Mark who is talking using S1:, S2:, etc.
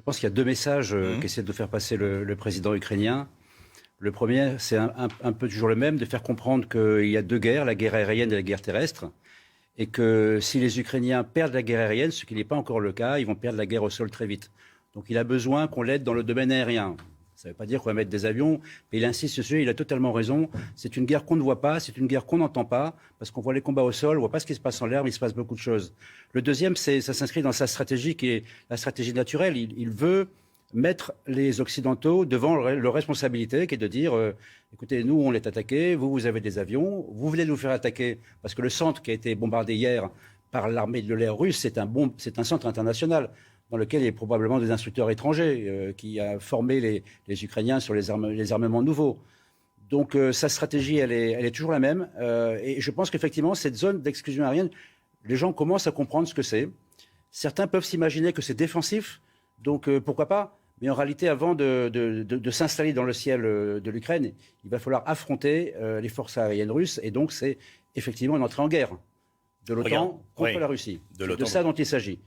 S1: pense qu'il y a deux messages qu'essaie de faire passer le président ukrainien. Le premier, c'est un peu toujours le même, de faire comprendre qu'il y a deux guerres, la guerre aérienne et la guerre terrestre, et que si les Ukrainiens perdent la guerre aérienne, ce qui n'est pas encore le cas, ils vont perdre la guerre au sol très vite. Donc il a besoin qu'on l'aide dans le domaine aérien. Ça ne veut pas dire qu'on va mettre des avions, mais il insiste sur ce sujet, il a totalement raison. C'est une guerre qu'on ne voit pas, c'est une guerre qu'on n'entend pas, parce qu'on voit les combats au sol, on ne voit pas ce qui se passe en l'air, mais il se passe beaucoup de choses. Le deuxième, ça s'inscrit dans sa stratégie qui est la stratégie naturelle. Il veut mettre les Occidentaux devant leur responsabilité, qui est de dire écoutez, nous, on est attaqués, vous avez des avions, vous voulez nous faire attaquer, parce que le centre qui a été bombardé hier par l'armée de l'air russe, c'est un centre international dans lequel il y a probablement des instructeurs étrangers qui a formé les Ukrainiens sur les armements nouveaux. Donc sa stratégie, elle est toujours la même. Et je pense qu'effectivement, cette zone d'exclusion aérienne, les gens commencent à comprendre ce que c'est. Certains peuvent s'imaginer que c'est défensif, donc pourquoi pas. Mais en réalité, avant de s'installer dans le ciel de l'Ukraine, il va falloir affronter les forces aériennes russes. Et donc, c'est effectivement une entrée en guerre de l'OTAN contre la Russie. C'est de ça dont il s'agit.